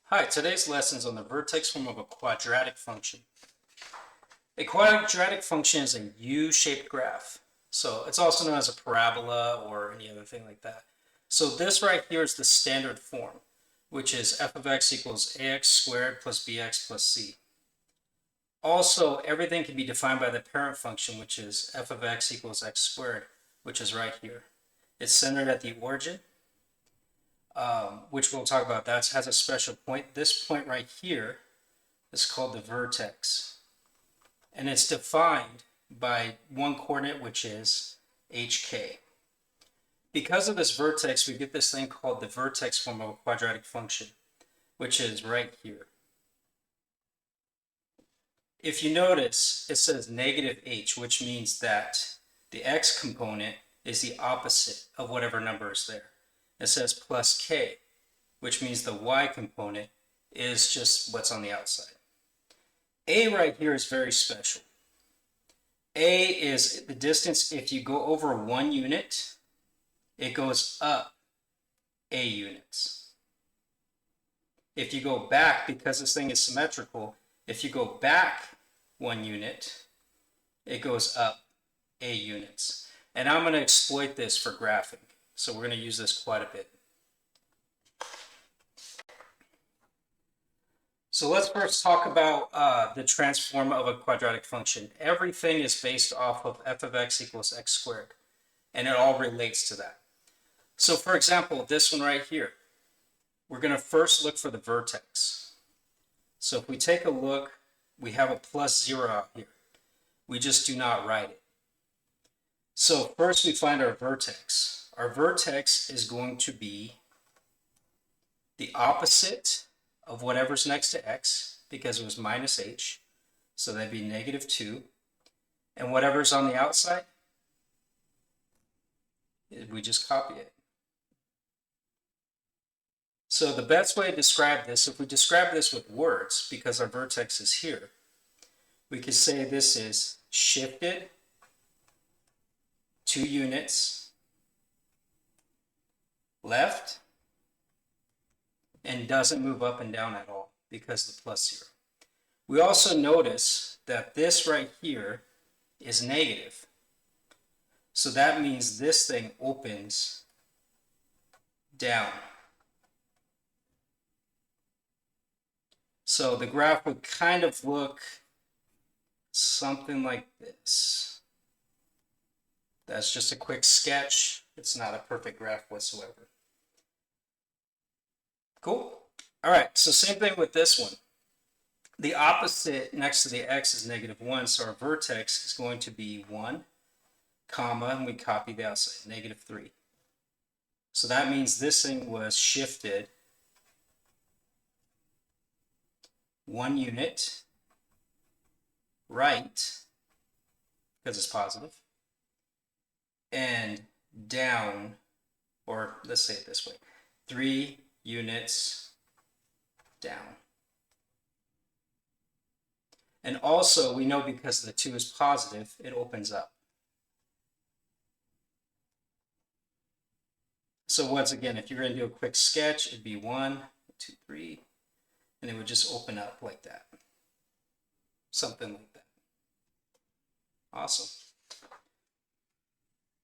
Hi, today's lesson is on the vertex form of a quadratic function. A quadratic function is a U-shaped graph. So it's also known as a parabola or any other thing like that. So this right here is the standard form, which is f of x equals ax squared plus bx plus c. Also, everything can be defined by the parent function, which is f of x equals x squared, which is right here. It's centered at the origin, which we'll talk about. That has a special point. This point right here is called the vertex. And it's defined by one coordinate, which is hk. Because of this vertex, we get this thing called the vertex form of a quadratic function, which is right here. If you notice, it says negative h, which means that the x component is the opposite of whatever number is there. It says plus k, which means the y component is just what's on the outside. A right here is very special. A is the distance. If you go over 1 unit, it goes up a units. If you go back, because this thing is symmetrical, if you go back 1 unit, it goes up a units. And I'm going to exploit this for graphing. So we're going to use this quite a bit. So let's first talk about the transform of a quadratic function. Everything is based off of f of x equals x squared, and it all relates to that. So for example, this one right here, we're going to first look for the vertex. So if we take a look, we have a plus 0 out here. We just do not write it. So first we find our vertex. Our vertex is going to be the opposite of whatever's next to x, because it was minus h, so that'd be negative 2. And whatever's on the outside, we just copy it. So the best way to describe this, if we describe this with words, because our vertex is here, we could say this is shifted 2 units left, and doesn't move up and down at all because of the plus 0. We also notice that this right here is negative. So that means this thing opens down. So the graph would kind of look something like this. That's just a quick sketch. It's not a perfect graph whatsoever. Cool. All right, so same thing with this one. The opposite next to the x is negative 1, so our vertex is going to be 1, comma, and we copy the outside, negative 3. So that means this thing was shifted 1 unit right, because it's positive, and down, or let's say it this way, 3 units down. And also, we know because the 2 is positive, it opens up. So once again, if you're going to do a quick sketch, it'd be 1, 2, 3, and it would just open up like that. Something like that. Awesome.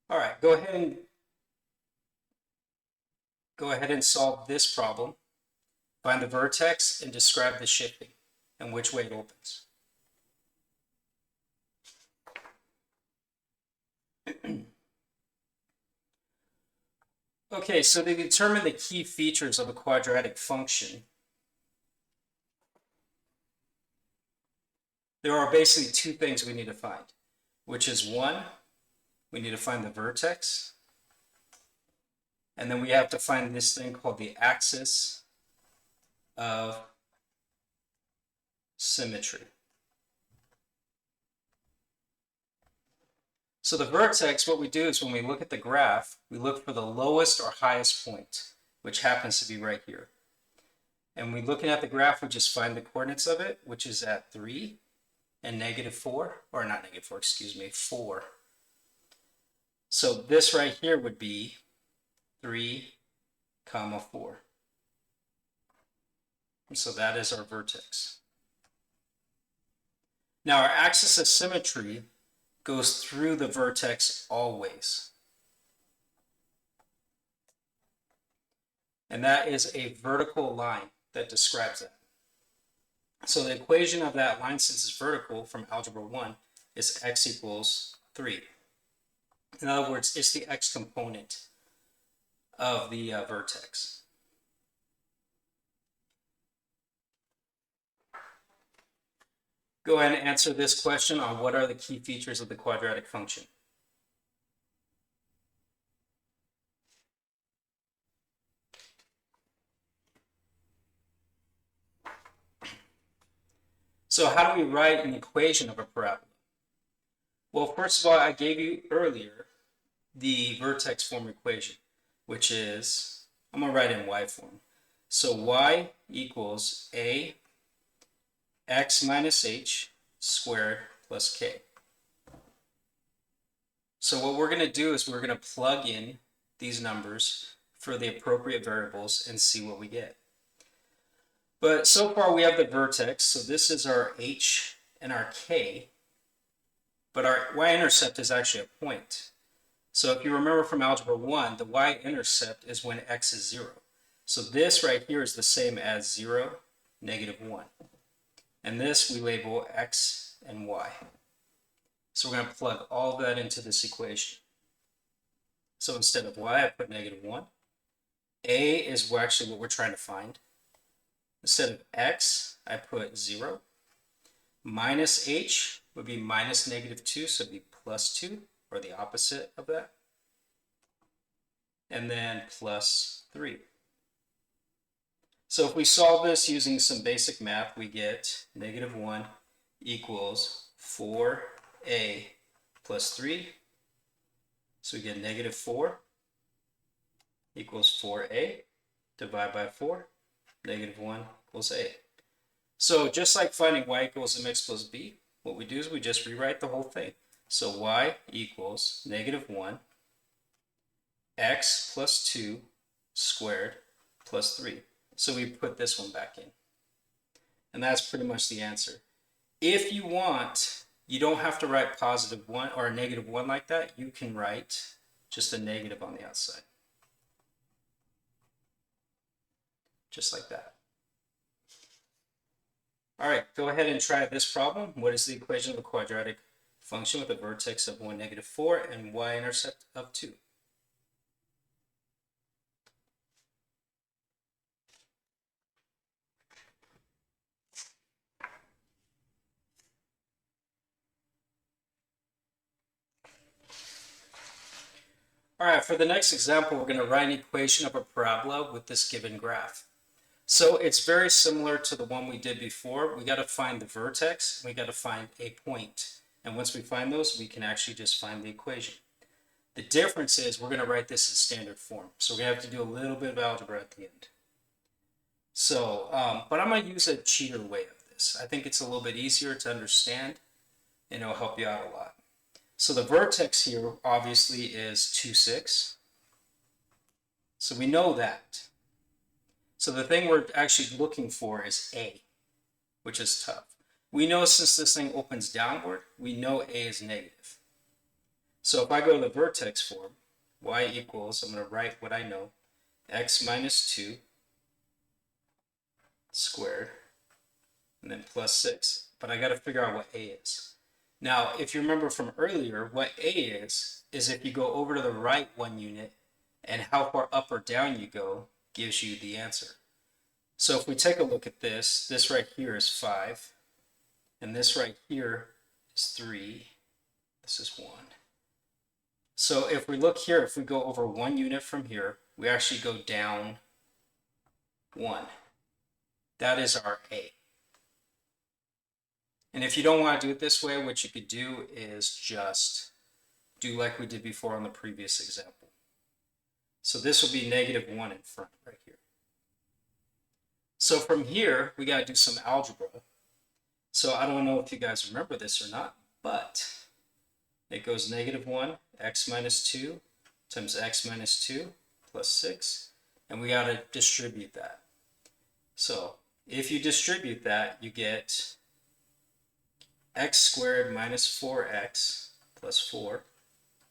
All right, go ahead and solve this problem. Find the vertex and describe the shifting and which way it opens. Okay, so to determine the key features of a quadratic function, there are basically 2 things we need to find, which is 1, we need to find the vertex, and then we have to find this thing called the axis of symmetry. So the vertex, what we do is when we look at the graph, we look for the lowest or highest point, which happens to be right here. And when we're looking at the graph, we just find the coordinates of it, which is at 3 and negative 4, or not negative 4, excuse me, 4. So this right here would be 3, 4. So that is our vertex. Now our axis of symmetry goes through the vertex always. And that is a vertical line that describes that. So the equation of that line, since it's vertical from algebra 1, is x equals 3. In other words, it's the x component of the vertex. Go ahead and answer this question on what are the key features of the quadratic function. So how do we write an equation of a parabola? Well, first of all, I gave you earlier the vertex form equation, which is, I'm going to write in y form. So y equals a x minus h squared plus k. So what we're going to do is we're going to plug in these numbers for the appropriate variables and see what we get. But so far we have the vertex, so this is our h and our k, but our y-intercept is actually a point. So if you remember from algebra 1, the y-intercept is when x is 0. So this right here is the same as 0, negative 1. And this we label x and y. So we're going to plug all of that into this equation. So instead of y, I put negative 1. A is actually what we're trying to find. Instead of x, I put 0. Minus h would be minus negative 2, so it would be plus 2, or the opposite of that. And then plus 3. So if we solve this using some basic math, we get negative 1 equals 4a plus 3. So we get negative 4 equals 4a. Divide by 4. Negative 1 equals a. So just like finding y equals mx plus b, what we do is we just rewrite the whole thing. So y equals negative 1 x plus 2 squared plus 3. So we put this one back in. And that's pretty much the answer. If you want, you don't have to write positive 1 or a negative 1 like that. You can write just a negative on the outside. Just like that. All right, go ahead and try this problem. What is the equation of a quadratic function with a vertex of 1, negative 4 and y-intercept of 2? All right, for the next example, we're going to write an equation of a parabola with this given graph. So it's very similar to the one we did before. We got to find the vertex, we got to find a point. And once we find those, we can actually just find the equation. The difference is we're going to write this in standard form. So we're going to have to do a little bit of algebra at the end. So, but I'm going to use a cheater way of this. I think it's a little bit easier to understand and it'll help you out a lot. So the vertex here obviously is 2, 6. So we know that. So the thing we're actually looking for is a, which is tough. We know since this thing opens downward, we know a is negative. So if I go to the vertex form, y equals, I'm going to write what I know, x minus 2 squared, and then plus 6. But I got to figure out what a is. Now, if you remember from earlier, what a is if you go over to the right 1 unit, and how far up or down you go gives you the answer. So if we take a look at this, this right here is 5, and this right here is 3, this is 1. So if we look here, if we go over 1 unit from here, we actually go down 1. That is our a. And if you don't want to do it this way, what you could do is just do like we did before on the previous example. So this will be negative 1 in front right here. So from here, we got to do some algebra. So I don't know if you guys remember this or not, but it goes negative 1, x minus 2 times x minus 2 plus 6. And we got to distribute that. So If you distribute that, you get x squared minus 4x plus 4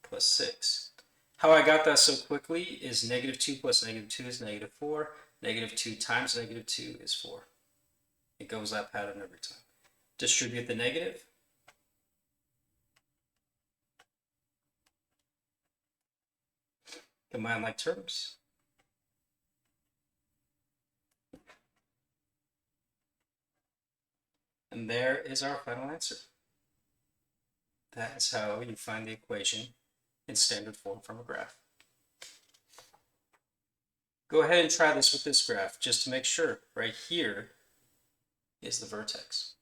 plus 6. How I got that so quickly is negative 2 plus negative 2 is negative 4. Negative 2 times negative 2 is 4. It goes that pattern every time. Distribute the negative. Combine like terms. And there is our final answer. That is how you find the equation in standard form from a graph. Go ahead and try this with this graph just to make sure. Right here is the vertex.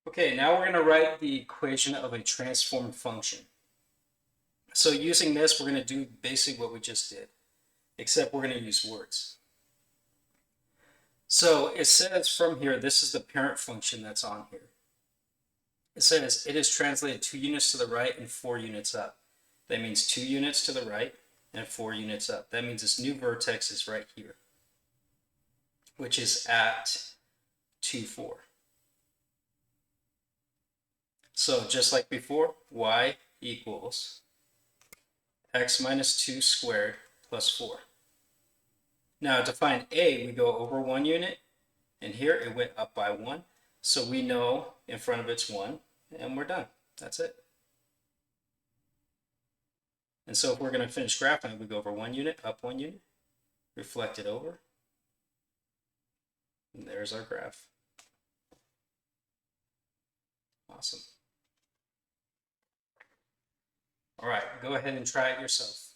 Okay, now we're going to write the equation of a transformed function. So using this, we're going to do basically what we just did, except we're going to use words. So it says from here, this is the parent function that's on here. It says it is translated 2 units to the right and 4 units up. That means 2 units to the right and 4 units up. That means this new vertex is right here, which is at 2, 4. So just like before, y equals x minus 2 squared plus 4. Now to find a, we go over 1 unit, and here it went up by 1. So we know in front of it's 1, and we're done. That's it. And so if we're going to finish graphing, we go over 1 unit, up 1 unit, reflect it over, and there's our graph. Awesome. All right, go ahead and try it yourself.